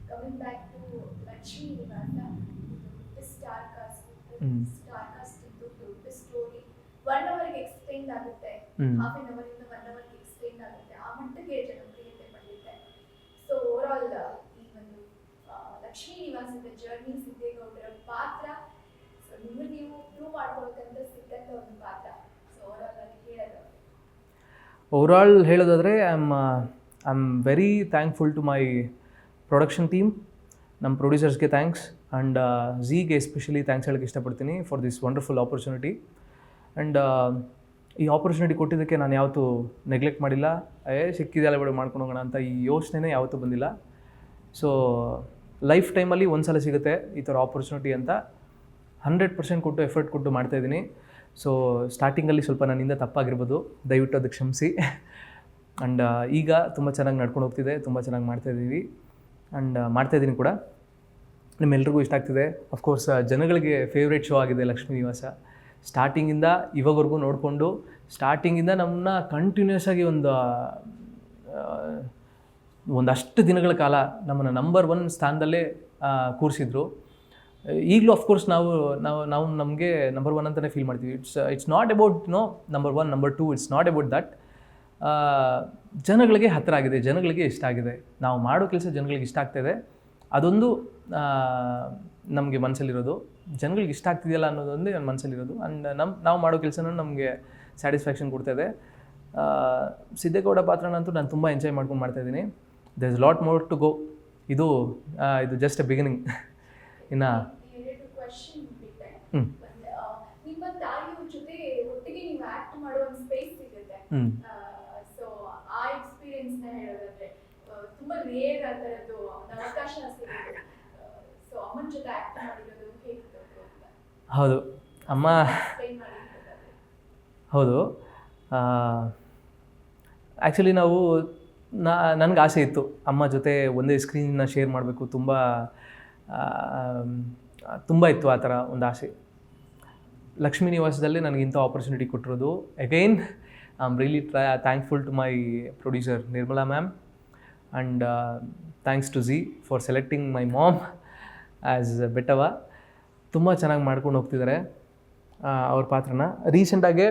Coming back to Lakshmi ನಿವಾಸ, star cast, star cast ಇದ್ದು ದೊಡ್ಡ ಸ್ಟೋರಿ 1 ಅವರ್ಗೆ ಎಕ್ಸ್ಟೆಂಡ್ ಆಗುತ್ತೆ, ಹಾಫ್ ಆನ್ ಅವರ್ ಇಂದ 1 ಅವರ್ಗೆ ಎಕ್ಸ್ಟೆಂಡ್ ಆಗುತ್ತೆ, ಆ ಮಟ್ಟಿಗೆ ಜನಪ್ರಿಯತೆ ಪಡೆಯುತ್ತೆ. ಸೊ ಓವರ್ ಆಲ್ ಈ ಒಂದು ಲಕ್ಷ್ಮೀ ನಿವಾಸದ ಜರ್ನಿ, ಸಿದ್ದೇಗೌಡರ ಪಾತ್ರ, ಸೊ ನಿಮಗೆ ನೀವು ಪ್ರೂವ್ ಮಾಡ್ಕೊಳ್ಬೇಕಂತ ಸಿಕ್ಕಂತ ಒಂದು ಪಾತ್ರ. ಸೊ ಓವರ್ ಆಲ್ ಅದಕ್ಕೆ ಹೇಳೋದು, ಓವರಾಲ್ ಹೇಳೋದಾದರೆ I am very thankful to my production team, ನಮ್ಮ ಪ್ರೊಡ್ಯೂಸರ್ಸ್ಗೆ ಥ್ಯಾಂಕ್ಸ್, ಆ್ಯಂಡ್ ಝೀಗೆ ಎಸ್ಪೆಷಲಿ ಥ್ಯಾಂಕ್ಸ್ ಹೇಳೋಕ್ಕೆ ಇಷ್ಟಪಡ್ತೀನಿ for this wonderful opportunity. And ಈ ಆಪರ್ಚುನಿಟಿ ಕೊಟ್ಟಿದ್ದಕ್ಕೆ ನಾನು ಯಾವತ್ತೂ ನೆಗ್ಲೆಕ್ಟ್ ಮಾಡಿಲ್ಲ, ಸಿಕ್ಕಿದೆಲ್ಲ ಬಿಡು ಮಾಡ್ಕೊಂಡು ಹೋಗೋಣ ಅಂತ ಈ ಯೋಚನೆನೇ ಯಾವತ್ತೂ ಬಂದಿಲ್ಲ. ಸೊ ಲೈಫ್ ಟೈಮಲ್ಲಿ ಒಂದು ಸಲ ಸಿಗುತ್ತೆ ಈ ಥರ ಆಪರ್ಚುನಿಟಿ ಅಂತ 100% ಕೊಟ್ಟು ಎಫರ್ಟ್ ಕೊಟ್ಟು ಮಾಡ್ತಾಯಿದ್ದೀನಿ. ಸೊ ಸ್ಟಾರ್ಟಿಂಗಲ್ಲಿ ಸ್ವಲ್ಪ ನನ್ನಿಂದ ತಪ್ಪಾಗಿರ್ಬೋದು, ದಯವಿಟ್ಟು ಅದಕ್ಕೆ ಕ್ಷಮಿಸಿ. ಆ್ಯಂಡ್ ಈಗ ತುಂಬ ಚೆನ್ನಾಗಿ ನಡ್ಕೊಂಡು ಹೋಗ್ತಿದೆ, ತುಂಬ ಚೆನ್ನಾಗಿ ಮಾಡ್ತಾಯಿದ್ದೀವಿ, ಆ್ಯಂಡ್ ಮಾಡ್ತಾಯಿದ್ದೀನಿ ಕೂಡ. ನಿಮ್ಮೆಲ್ರಿಗೂ ಇಷ್ಟ ಆಗ್ತಿದೆ. ಅಫ್ಕೋರ್ಸ್ ಜನಗಳಿಗೆ ಫೇವ್ರೇಟ್ ಶೋ ಆಗಿದೆ ಲಕ್ಷ್ಮೀ ನಿವಾಸ. ಸ್ಟಾರ್ಟಿಂಗಿಂದ ಇವಾಗವರೆಗೂ ನೋಡಿಕೊಂಡು, ಸ್ಟಾರ್ಟಿಂಗಿಂದ ನಮ್ಮನ್ನ ಕಂಟಿನ್ಯೂಸ್ ಆಗಿ ಒಂದಷ್ಟು ದಿನಗಳ ಕಾಲ ನಮ್ಮನ್ನು ನಂಬರ್ 1 ಸ್ಥಾನದಲ್ಲೇ ಕೂರಿಸಿದ್ರು. ಈಗಲೂ ಅಫ್ಕೋರ್ಸ್ ನಾವು ನಮಗೆ ನಂಬರ್ 1 ಅಂತಲೇ ಫೀಲ್ ಮಾಡ್ತೀವಿ. It's not about number 1, number 2, it's not about that. ಜನಗಳಿಗೆ ಹತ್ತಿರ ಆಗಿದೆ, ಜನಗಳಿಗೆ ಇಷ್ಟ ಆಗಿದೆ, ನಾವು ಮಾಡೋ ಕೆಲಸ ಜನಗಳಿಗೆ ಇಷ್ಟ ಆಗ್ತಾಯಿದೆ. ಅದೊಂದು ನಮಗೆ ಮನಸ್ಸಲ್ಲಿರೋದು, ಜನಗಳಿಗೆ ಇಷ್ಟ ಆಗ್ತಿದೆಯಲ್ಲ ಅನ್ನೋದೊಂದೇ ನನ್ನ ಮನಸ್ಸಲ್ಲಿರೋದು. ಆ್ಯಂಡ್ ನಾವು ಮಾಡೋ ಕೆಲಸನೂ ನಮಗೆ ಸ್ಯಾಟಿಸ್ಫ್ಯಾಕ್ಷನ್ ಕೊಡ್ತಾಯಿದೆ. ಸಿದ್ದೇಗೌಡ ಪಾತ್ರನಂತೂ ನಾನು ತುಂಬ ಎಂಜಾಯ್ ಮಾಡ್ಕೊಂಡು ಮಾಡ್ತಾಯಿದ್ದೀನಿ. There is lot more to go. ಇದು ಜಸ್ಟ್ ಎ ಬಿಗಿನಿಂಗ್. ಇನ್ನು ನಿಮ್ಮ ತಾಯಿಯವ್ರ ಜೊತೆ ಒಟ್ಟಿಗೆ ನೀವು ಆಕ್ಟ್ ಮಾಡೋ ಒಂದು ಸ್ಪೇಸ್ ಸಿಗುತ್ತೆ. ಸೊ ಆ ಎಕ್ಸ್ಪೀರಿಯನ್ಸ್ ನ ಹೇಳೋದಾದ್ರೆ ತುಂಬಾ ರೇರ್ ಆ ಥರದ್ದು ಒಂದು ಅವಕಾಶ ಸಿಗುತ್ತೆ. ಸೊ ಅಮ್ಮನ ಜೊತೆ ಆಕ್ಟ್ ಮಾಡಿರೋದು ಹೇಗಿತ್ತು ಅಂತ? ಹೌದು, ಅಮ್ಮ ಹೌದು. ಆ್ಯಕ್ಚುಲಿ ನನಗೆ ಆಸೆ ಇತ್ತು ಅಮ್ಮ ಜೊತೆ ಒಂದೇ ಸ್ಕ್ರೀನ್ನ ಶೇರ್ ಮಾಡಬೇಕು. ತುಂಬ ಇತ್ತು ಆ ಥರ ಒಂದು ಆಸೆ. ಲಕ್ಷ್ಮೀ ನಿವಾಸದಲ್ಲಿ ನನಗೆ ಇಂಥ ಆಪರ್ಚುನಿಟಿ ಕೊಟ್ಟಿರೋದು. Again I am really thankful to my producer Nirmala ma'am, and thanks to Zee for selecting my mom as ಬೆಟ್ಟವ. ತುಂಬ ಚೆನ್ನಾಗಿ ಮಾಡ್ಕೊಂಡು ಹೋಗ್ತಿದ್ದಾರೆ ಅವ್ರ ಪಾತ್ರನ. ರೀಸೆಂಟಾಗೆ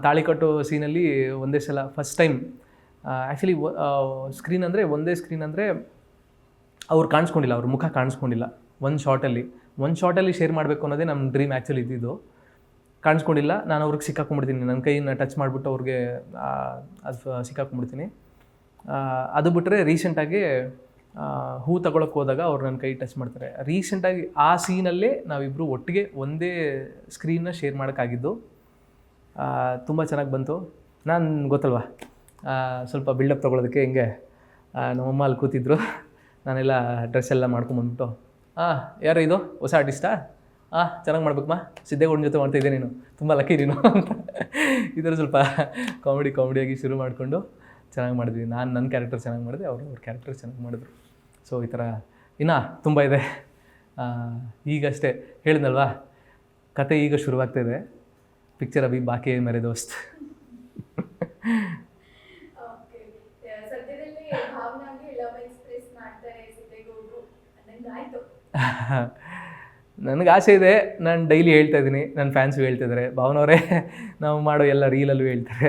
ತಾಳಿ ಕಟ್ಟೋ ಸೀನಲ್ಲಿ ಒಂದೇ ಸಲ ಫಸ್ಟ್ ಟೈಮ್ ಆ್ಯಕ್ಚುಲಿ ಸ್ಕ್ರೀನ್ ಅಂದರೆ ಒಂದೇ ಸ್ಕ್ರೀನ್ ಅಂದರೆ ಅವ್ರು ಕಾಣಿಸ್ಕೊಂಡಿಲ್ಲ, ಅವ್ರ ಮುಖ ಕಾಣಿಸ್ಕೊಂಡಿಲ್ಲ. ಒಂದು ಶಾರ್ಟಲ್ಲಿ ಶೇರ್ ಮಾಡಬೇಕು ಅನ್ನೋದೇ ನಮ್ಮ ಡ್ರೀಮ್ ಆ್ಯಕ್ಚುಲಿ ಇದ್ದಿದ್ದು. ಕಾಣಿಸ್ಕೊಂಡಿಲ್ಲ, ನಾನು ಅವ್ರಿಗೆ ಸಿಕ್ಕಾಕೊಂಡ್ಬಿಡ್ತೀನಿ, ನನ್ನ ಕೈನ ಟಚ್ ಮಾಡಿಬಿಟ್ಟು ಅವ್ರಿಗೆ ಅದು ಸಿಕ್ಕಾಕೊಂಡ್ಬಿಡ್ತೀನಿ. ಅದು ಬಿಟ್ಟರೆ ರೀಸೆಂಟಾಗಿ ಹೂ ತಗೊಳಕ್ಕೆ ಹೋದಾಗ ಅವ್ರು ನನ್ನ ಕೈ ಟಚ್ ಮಾಡ್ತಾರೆ. ರೀಸೆಂಟಾಗಿ ಆ ಸೀನಲ್ಲೇ ನಾವಿಬ್ಬರು ಒಟ್ಟಿಗೆ ಒಂದೇ ಸ್ಕ್ರೀನ್ನ ಶೇರ್ ಮಾಡೋಕ್ಕಾಗಿದ್ದು. ತುಂಬ ಚೆನ್ನಾಗಿ ಬಂತು. ನಾನು ಗೊತ್ತಲ್ವ ಸ್ವಲ್ಪ ಬಿಲ್ಡಪ್ ತೊಗೊಳೋದಕ್ಕೆ ಹಿಂಗೆ ನಮ್ಮಮ್ಮ ಅಲ್ಲಿ ಕೂತಿದ್ರು, ನಾನೆಲ್ಲ ಡ್ರೆಸ್ ಎಲ್ಲ ಮಾಡ್ಕೊಂಬಂದ್ಬಿಟ್ಟು, ಯಾರು ಇದು ಹೊಸ ಆರ್ಟಿಸ್ಟಾ? ಚೆನ್ನಾಗಿ ಮಾಡ್ಬೇಕಮ್ಮ, ಸಿದ್ದೇಗೌಡನ ಜೊತೆ ಮಾಡ್ತಾಯಿದ್ದೆ ನೀನು, ತುಂಬ ಲಕ್ಕಿ ನೀನು ಅಂತ ಈ ಥರ ಸ್ವಲ್ಪ ಕಾಮಿಡಿಯಾಗಿ ಶುರು ಮಾಡಿಕೊಂಡು ಚೆನ್ನಾಗಿ ಮಾಡಿದ್ವಿ. ನಾನು ನನ್ನ ಕ್ಯಾರೆಕ್ಟರ್ ಚೆನ್ನಾಗಿ ಮಾಡಿದೆ, ಅವ್ರ ಕ್ಯಾರೆಕ್ಟರ್ ಚೆನ್ನಾಗಿ ಮಾಡಿದ್ರು. ಸೊ ಈ ಥರ ಇನ್ನೂ ತುಂಬ ಇದೆ. ಈಗಷ್ಟೇ ಹೇಳಿದ್ನಲ್ವಾ, ಕತೆ ಈಗ ಶುರುವಾಗ್ತಾಯಿದೆ. ಪಿಕ್ಚರ್ ಅಭಿ ಬಾಕಿ ಮೇರೆ ದೋಸ್ತ್. ನನಗೆ ಆಸೆ ಇದೆ, ನಾನು ಡೈಲಿ ಹೇಳ್ತಾ ಇದ್ದೀನಿ, ನನ್ನ ಫ್ಯಾನ್ಸು ಹೇಳ್ತಿದ್ದಾರೆ, ಭಾವನವರೇ ನಾವು ಮಾಡೋ ಎಲ್ಲ ರೀಲಲ್ಲೂ ಹೇಳ್ತಾರೆ,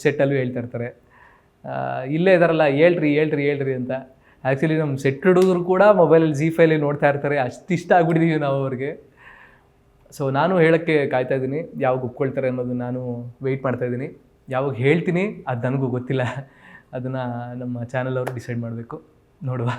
ಸೆಟ್ಟಲ್ಲೂ ಹೇಳ್ತಾ ಇರ್ತಾರೆ, ಇಲ್ಲೇ ಇದ್ದಾರಲ್ಲ ಹೇಳ್ರಿ ಅಂತ. ಆ್ಯಕ್ಚುಲಿ ನಮ್ಮ ಸೆಟ್ ಹುಡುಗರು ಕೂಡ ಮೊಬೈಲಲ್ಲಿ ZEE5 ನೋಡ್ತಾ ಇರ್ತಾರೆ, ಅಷ್ಟಿಷ್ಟ ಆಗ್ಬಿಟ್ಟಿದ್ದೀವಿ ನಾವು ಅವ್ರಿಗೆ. ಸೊ ನಾನು ಹೇಳೋಕ್ಕೆ ಕಾಯ್ತಾ ಇದ್ದೀನಿ, ಯಾವಾಗ ಒಪ್ಕೊಳ್ತಾರೆ ಅನ್ನೋದು ನಾನು ವೆಯ್ಟ್ ಮಾಡ್ತಾಯಿದ್ದೀನಿ. ಯಾವಾಗ ಹೇಳ್ತೀನಿ ಅದು ನನಗೂ ಗೊತ್ತಿಲ್ಲ, ಅದನ್ನು ನಮ್ಮ ಚಾನಲ್ ಅವರು ಡಿಸೈಡ್ ಮಾಡಬೇಕು, ನೋಡುವ.